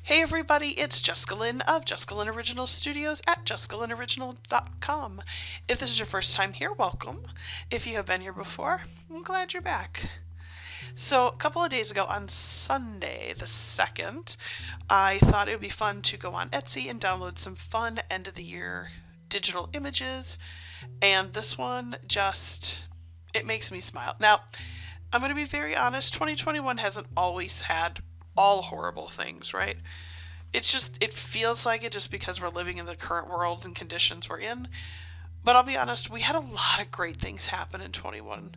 Hey everybody, it's Jessica Lynn of Jessica Lynn Original Studios at JessicaLynnOriginal.com. If this is your first time here, welcome. If you have been here before, I'm glad you're back. So, a couple of days ago on Sunday, the 2nd, I thought it would be fun to go on Etsy and download some fun end of the year digital images. And this one it makes me smile. Now, I'm going to be very honest, 2021 hasn't always had all horrible things, right? It feels like it just because we're living in the current world and conditions we're in. But I'll be honest, we had a lot of great things happen in 21.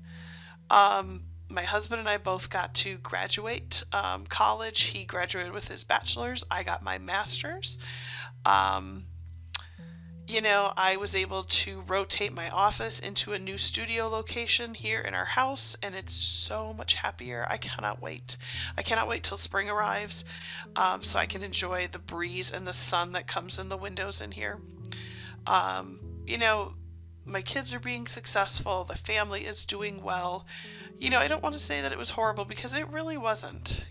My husband and I both got to graduate college. He graduated with his bachelor's. I got my master's. Um, I was able to rotate my office into a new studio location here in our house, and it's so much happier. I cannot wait. I cannot wait till spring arrives so I can enjoy the breeze and the sun that comes in the windows in here. Um, you know, my kids are being successful. The family is doing well. I don't want to say that it was horrible because it really wasn't.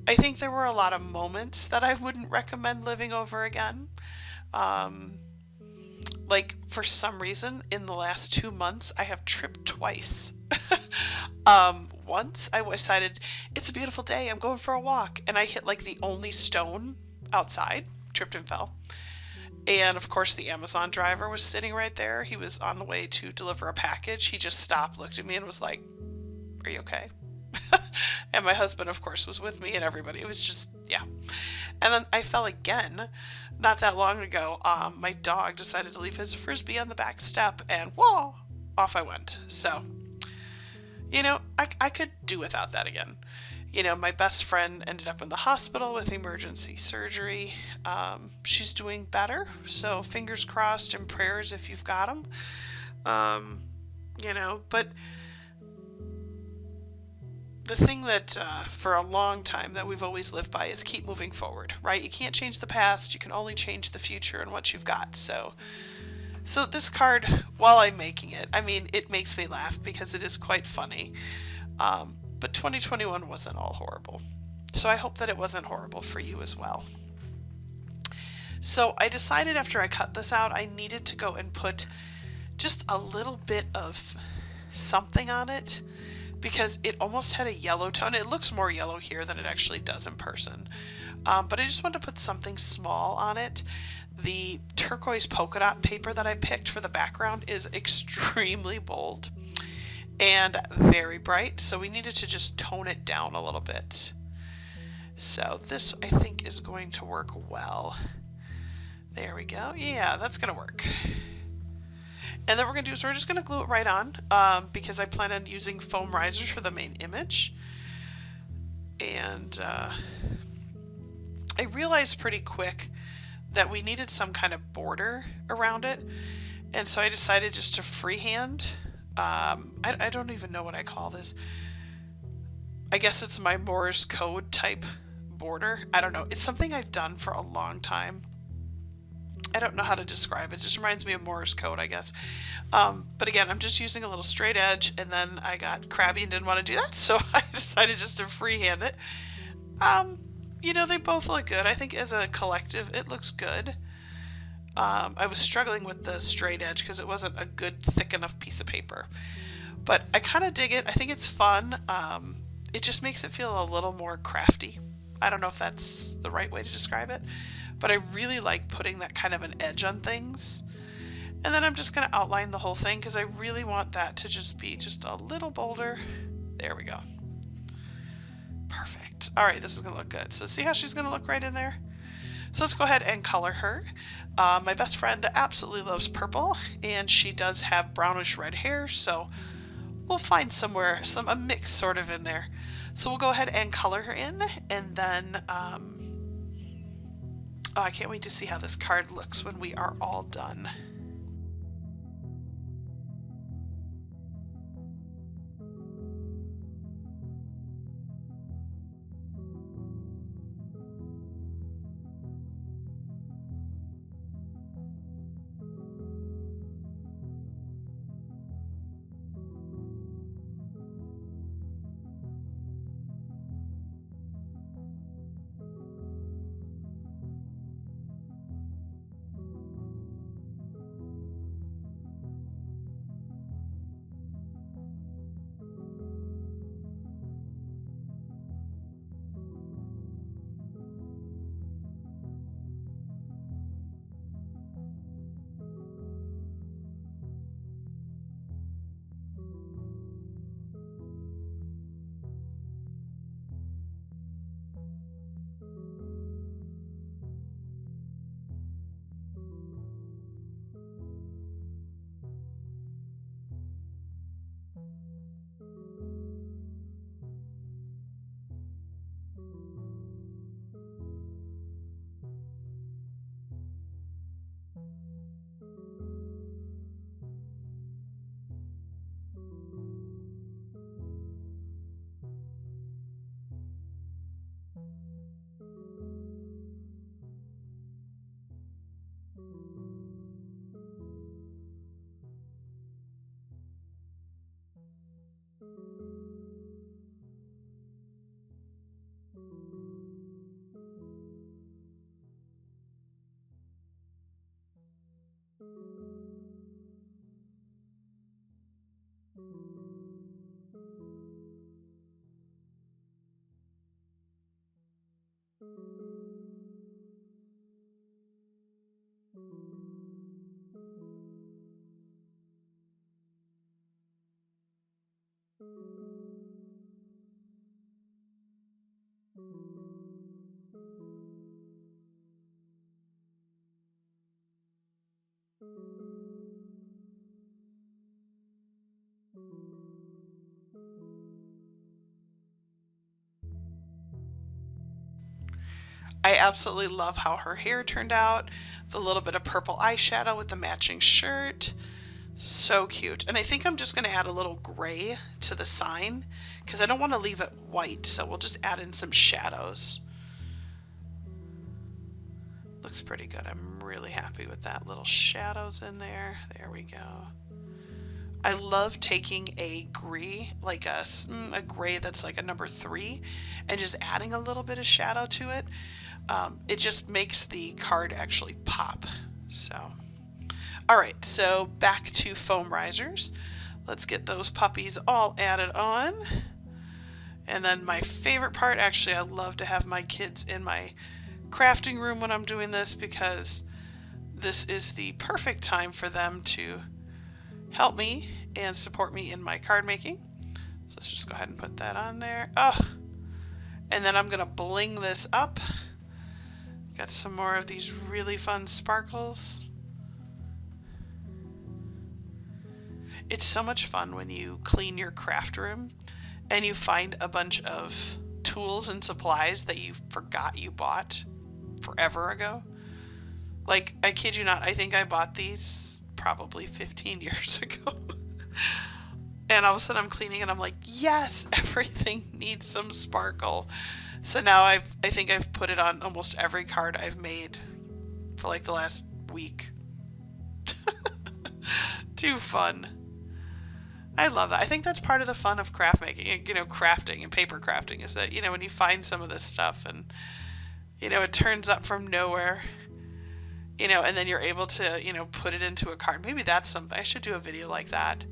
I think there were a lot of moments that I wouldn't recommend living over again. Um, like for some reason in the last 2 months I have tripped twice. Once I decided it's a beautiful day, I'm going for a walk, and I hit like the only stone outside, tripped and fell. And of course the Amazon driver was sitting right there. He was on the way to deliver a package. He just stopped, looked at me, and was like, "Are you okay?" And my husband, of course, was with me, and everybody. It was just, yeah. And then I fell again not that long ago. My dog decided to leave his frisbee on the back step, and whoa, off I went. So, I could do without that again. My best friend ended up in the hospital with emergency surgery. She's doing better, so fingers crossed and prayers if you've got them. But the thing that for a long time that we've always lived by is keep moving forward, right? You can't change the past, you can only change the future and what you've got. So this card, while I'm making it, I mean, it makes me laugh because it is quite funny. But 2021 wasn't all horrible. So I hope that it wasn't horrible for you as well. So I decided after I cut this out, I needed to go and put just a little bit of something on it, because it almost had a yellow tone. It looks more yellow here than it actually does in person. But I just wanted to put something small on it. The turquoise polka dot paper that I picked for the background is extremely bold and very bright, so we needed to just tone it down a little bit. So this, I think, is going to work well. There we go. Yeah, that's going to work. And then we're going to do is we're just going to glue it right on because I plan on using foam risers for the main image. And I realized pretty quick that we needed some kind of border around it. And so I decided just to freehand. I don't even know what I call this. I guess it's my Morse code type border. I don't know. It's something I've done for a long time. I don't know how to describe it. It just reminds me of Morse code, I guess. But again, I'm just using a little straight edge, and then I got crabby and didn't want to do that, so I decided just to freehand it. They both look good. I think as a collective, it looks good. I was struggling with the straight edge because it wasn't a good, thick enough piece of paper. But I kind of dig it. I think it's fun. It just makes it feel a little more crafty. I don't know if that's the right way to describe it, but I really like putting that kind of an edge on things. And then I'm just going to outline the whole thing because I really want that to just be just a little bolder. There we go. Perfect. All right, this is going to look good. So see how she's going to look right in there? So let's go ahead and color her. My best friend absolutely loves purple, and she does have brownish red hair, so we'll find somewhere a mix sort of in there. So we'll go ahead and color her in, and then oh, I can't wait to see how this card looks when we are all done. I absolutely love how her hair turned out. The little bit of purple eyeshadow with the matching shirt. So cute. And I think I'm just going to add a little gray to the sign because I don't want to leave it white. So we'll just add in some shadows. Looks pretty good. I'm really happy with that. Little shadows in there. There we go. I love taking a gray, like a gray that's like a number 3, and just adding a little bit of shadow to it. It just makes the card actually pop. So, all right, so back to foam risers. Let's get those puppies all added on. And then my favorite part, actually, I love to have my kids in my crafting room when I'm doing this because this is the perfect time for them to help me and support me in my card making. So let's just go ahead and put that on there. Oh, and then I'm gonna bling this up. Got some more of these really fun sparkles. It's so much fun when you clean your craft room and you find a bunch of tools and supplies that you forgot you bought forever ago. Like, I kid you not, I think I bought these probably 15 years ago. And all of a sudden I'm cleaning and I'm like, yes, everything needs some sparkle. So now I think I've put it on almost every card I've made for like the last week. Too fun. I love that. I think that's part of the fun of craft making, you know, crafting and paper crafting is that, you know, when you find some of this stuff and, you know, it turns up from nowhere, you know, and then you're able to, you know, put it into a card. Maybe that's something. I should do a video like that.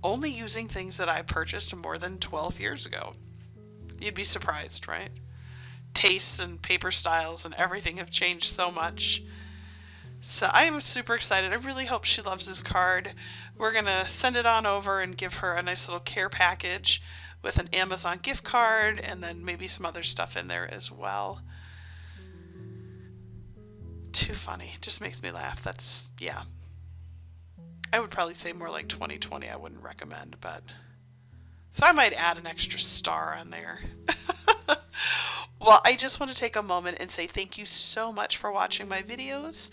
Only using things that I purchased more than 12 years ago. You'd be surprised, right? Tastes and paper styles and everything have changed so much. So I am super excited. I really hope she loves this card. We're going to send it on over and give her a nice little care package with an Amazon gift card and then maybe some other stuff in there as well. Too funny. Just makes me laugh. That's, yeah. I would probably say more like 2020. I wouldn't recommend, but... So I might add an extra star on there. Well, I just want to take a moment and say thank you so much for watching my videos.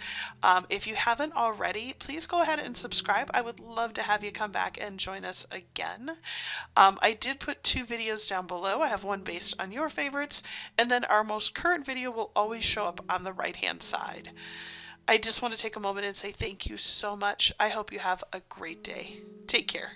If you haven't already, please go ahead and subscribe. I would love to have you come back and join us again. I did put 2 videos down below. I have one based on your favorites, and then our most current video will always show up on the right-hand side. I just want to take a moment and say thank you so much. I hope you have a great day. Take care.